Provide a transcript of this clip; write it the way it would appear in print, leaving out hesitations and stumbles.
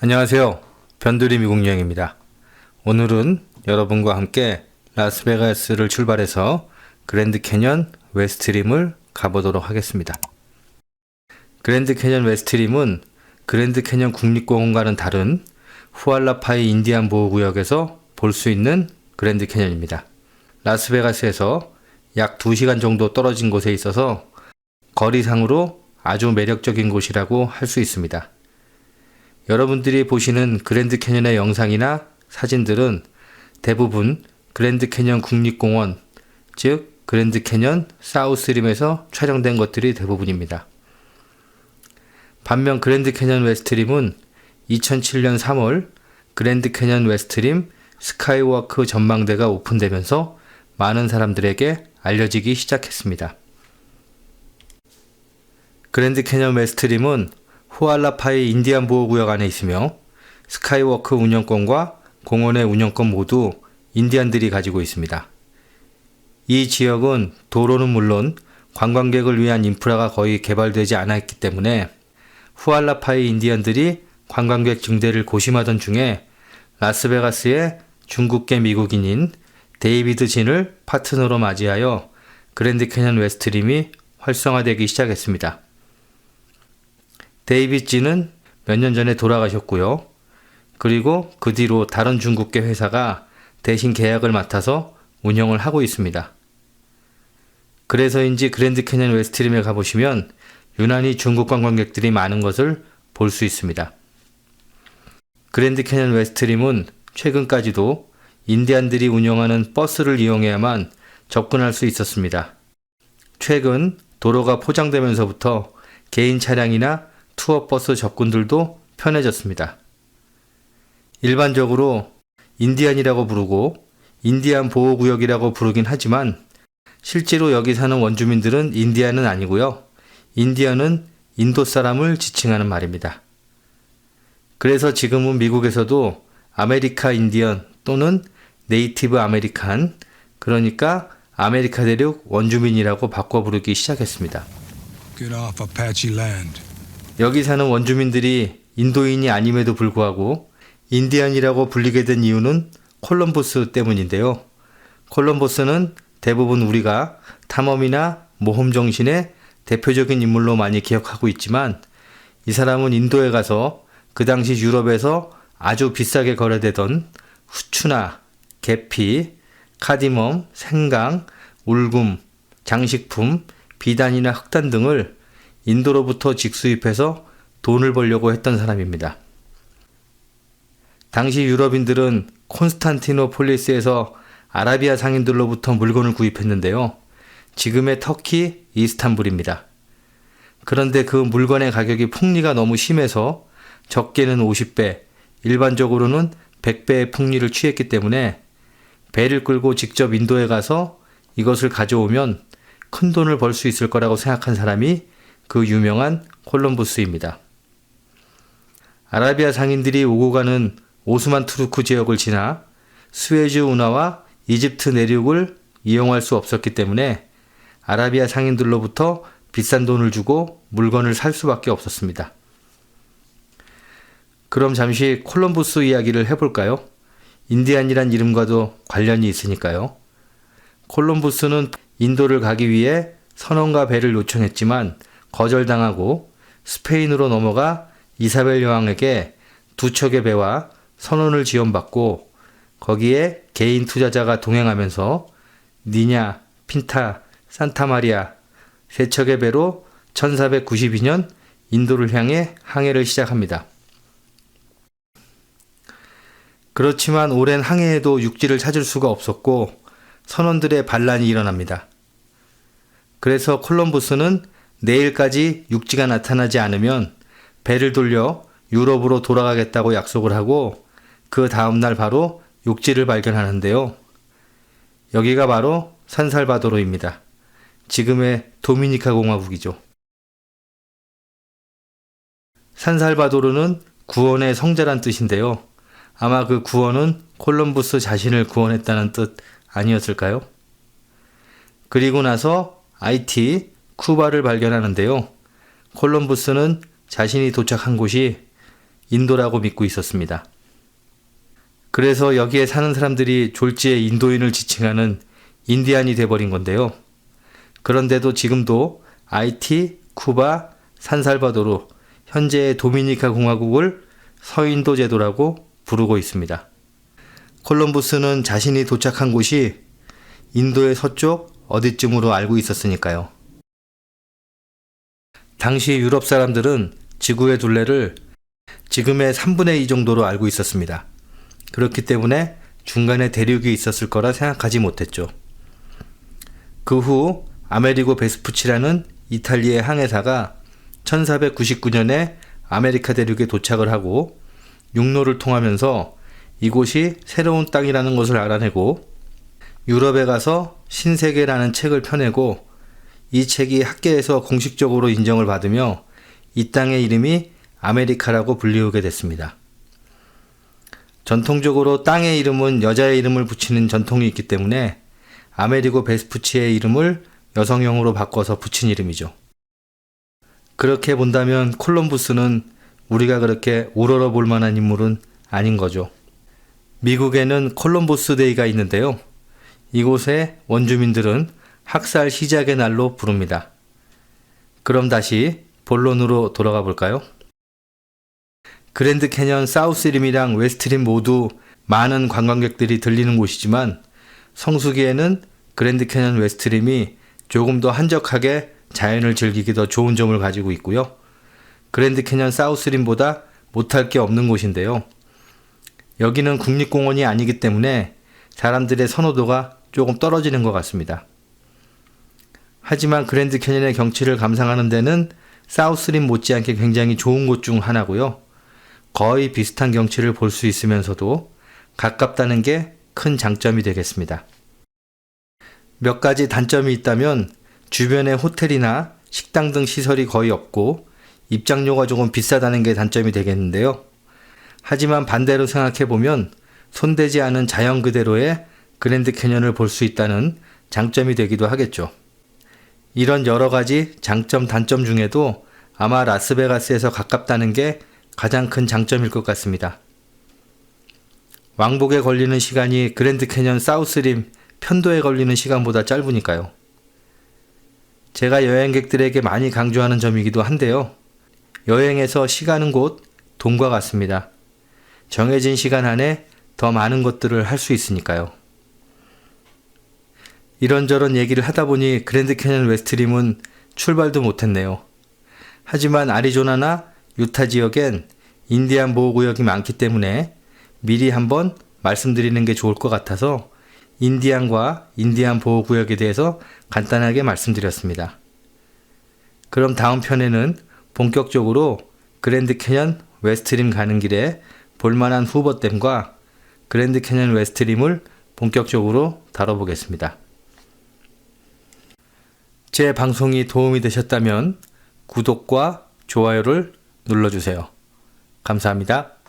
안녕하세요. 변두리 미국 여행입니다. 오늘은 여러분과 함께 라스베가스를 출발해서 그랜드 캐년 웨스트림을 가보도록 하겠습니다. 그랜드 캐년 웨스트림은 그랜드 캐년 국립공원과는 다른 후알라파이 인디안 보호구역에서 볼 수 있는 그랜드 캐년입니다. 라스베가스에서 약 2시간 정도 떨어진 곳에 있어서 거리상으로 아주 매력적인 곳이라고 할 수 있습니다. 여러분들이 보시는 그랜드 캐년의 영상이나 사진들은 대부분 그랜드 캐년 국립공원, 즉 그랜드 캐년 사우스림에서 촬영된 것들이 대부분입니다. 반면 그랜드 캐년 웨스트림은 2007년 3월 그랜드 캐년 웨스트림 스카이워크 전망대가 오픈되면서 많은 사람들에게 알려지기 시작했습니다. 그랜드 캐년 웨스트림은 후알라파이 인디안 보호구역 안에 있으며 스카이워크 운영권과 공원의 운영권 모두 인디안들이 가지고 있습니다. 이 지역은 도로는 물론 관광객을 위한 인프라가 거의 개발되지 않아 있기 때문에 후알라파이 인디안들이 관광객 증대를 고심하던 중에 라스베가스의 중국계 미국인인 데이비드 진을 파트너로 맞이하여 그랜드 캐년 웨스트림이 활성화되기 시작했습니다. 데이비드 진은 몇 년 전에 돌아가셨고요. 그리고 그 뒤로 다른 중국계 회사가 대신 계약을 맡아서 운영을 하고 있습니다. 그래서인지 그랜드 캐년 웨스트림에 가보시면 유난히 중국 관광객들이 많은 것을 볼 수 있습니다. 그랜드 캐년 웨스트림은 최근까지도 인디안들이 운영하는 버스를 이용해야만 접근할 수 있었습니다. 최근 도로가 포장되면서부터 개인 차량이나 투어버스 접근들도 편해졌습니다. 일반적으로 인디안이라고 부르고 인디안 보호구역이라고 부르긴 하지만 실제로 여기 사는 원주민들은 인디안은 아니고요. 인디안은 인도 사람을 지칭하는 말입니다. 그래서 지금은 미국에서도 아메리카 인디언 또는 네이티브 아메리칸, 그러니까 아메리카 대륙 원주민이라고 바꿔 부르기 시작했습니다. Get off Apache land. 여기 사는 원주민들이 인도인이 아님에도 불구하고 인디안이라고 불리게 된 이유는 콜럼버스 때문인데요. 콜럼버스는 대부분 우리가 탐험이나 모험 정신의 대표적인 인물로 많이 기억하고 있지만 이 사람은 인도에 가서 그 당시 유럽에서 아주 비싸게 거래되던 후추나 계피, 카디멈, 생강, 울금, 장식품, 비단이나 흑단 등을 인도로부터 직수입해서 돈을 벌려고 했던 사람입니다. 당시 유럽인들은 콘스탄티노폴리스에서 아라비아 상인들로부터 물건을 구입했는데요. 지금의 터키 이스탄불입니다. 그런데 그 물건의 가격이 폭리가 너무 심해서 적게는 50배, 일반적으로는 100배의 폭리를 취했기 때문에 배를 끌고 직접 인도에 가서 이것을 가져오면 큰 돈을 벌 수 있을 거라고 생각한 사람이 그 유명한 콜럼부스입니다. 아라비아 상인들이 오고 가는 오스만 투르크 지역을 지나 스웨즈 운하와 이집트 내륙을 이용할 수 없었기 때문에 아라비아 상인들로부터 비싼 돈을 주고 물건을 살 수밖에 없었습니다. 그럼 잠시 콜럼부스 이야기를 해볼까요? 인디안이란 이름과도 관련이 있으니까요. 콜럼부스는 인도를 가기 위해 선원과 배를 요청했지만 거절당하고 스페인으로 넘어가 이사벨 여왕에게 2척의 배와 선원을 지원받고 거기에 개인 투자자가 동행하면서 니냐, 핀타, 산타마리아 3척의 배로 1492년 인도를 향해 항해를 시작합니다. 그렇지만 오랜 항해에도 육지를 찾을 수가 없었고 선원들의 반란이 일어납니다. 그래서 콜럼부스는 내일까지 육지가 나타나지 않으면 배를 돌려 유럽으로 돌아가겠다고 약속을 하고 그 다음날 바로 육지를 발견하는데요. 여기가 바로 산살바도르입니다. 지금의 도미니카 공화국이죠. 산살바도르는 구원의 성자란 뜻인데요. 아마 그 구원은 콜럼부스 자신을 구원했다는 뜻 아니었을까요? 그리고 나서 하이티, 쿠바를 발견하는데요. 콜럼부스는 자신이 도착한 곳이 인도라고 믿고 있었습니다. 그래서 여기에 사는 사람들이 졸지에 인도인을 지칭하는 인디안이 돼버린 건데요. 그런데도 지금도 아이티, 쿠바, 산살바도르, 현재의 도미니카 공화국을 서인도 제도라고 부르고 있습니다. 콜럼부스는 자신이 도착한 곳이 인도의 서쪽 어디쯤으로 알고 있었으니까요. 당시 유럽 사람들은 지구의 둘레를 지금의 3분의 2 정도로 알고 있었습니다. 그렇기 때문에 중간에 대륙이 있었을 거라 생각하지 못했죠. 그 후 아메리고 베스푸치라는 이탈리아의 항해사가 1499년에 아메리카 대륙에 도착을 하고 육로를 통하면서 이곳이 새로운 땅이라는 것을 알아내고 유럽에 가서 신세계라는 책을 펴내고 이 책이 학계에서 공식적으로 인정을 받으며 이 땅의 이름이 아메리카라고 불리우게 됐습니다. 전통적으로 땅의 이름은 여자의 이름을 붙이는 전통이 있기 때문에 아메리고 베스푸치의 이름을 여성형으로 바꿔서 붙인 이름이죠. 그렇게 본다면 콜럼부스는 우리가 그렇게 우러러 볼 만한 인물은 아닌 거죠. 미국에는 콜럼버스 데이가 있는데요. 이곳의 원주민들은 학살 시작의 날로 부릅니다. 그럼 다시 본론으로 돌아가 볼까요? 그랜드 캐년 사우스림이랑 웨스트림 모두 많은 관광객들이 들리는 곳이지만 성수기에는 그랜드 캐년 웨스트림이 조금 더 한적하게 자연을 즐기기 더 좋은 점을 가지고 있고요. 그랜드 캐년 사우스림보다 못할 게 없는 곳인데요. 여기는 국립공원이 아니기 때문에 사람들의 선호도가 조금 떨어지는 것 같습니다. 하지만 그랜드 캐년의 경치를 감상하는 데는 사우스림 못지않게 굉장히 좋은 곳 중 하나고요. 거의 비슷한 경치를 볼 수 있으면서도 가깝다는 게 큰 장점이 되겠습니다. 몇 가지 단점이 있다면 주변에 호텔이나 식당 등 시설이 거의 없고 입장료가 조금 비싸다는 게 단점이 되겠는데요. 하지만 반대로 생각해보면 손대지 않은 자연 그대로의 그랜드 캐년을 볼 수 있다는 장점이 되기도 하겠죠. 이런 여러 가지 장점, 단점 중에도 아마 라스베가스에서 가깝다는 게 가장 큰 장점일 것 같습니다. 왕복에 걸리는 시간이 그랜드 캐년 사우스림 편도에 걸리는 시간보다 짧으니까요. 제가 여행객들에게 많이 강조하는 점이기도 한데요. 여행에서 시간은 곧 돈과 같습니다. 정해진 시간 안에 더 많은 것들을 할 수 있으니까요. 이런저런 얘기를 하다 보니 그랜드 캐년 웨스트림은 출발도 못했네요. 하지만 아리조나나 유타 지역엔 인디안 보호구역이 많기 때문에 미리 한번 말씀드리는 게 좋을 것 같아서 인디안과 인디안 보호구역에 대해서 간단하게 말씀드렸습니다. 그럼 다음 편에는 본격적으로 그랜드 캐년 웨스트림 가는 길에 볼만한 후버댐과 그랜드 캐년 웨스트림을 본격적으로 다뤄보겠습니다. 제 방송이 도움이 되셨다면 구독과 좋아요를 눌러주세요. 감사합니다.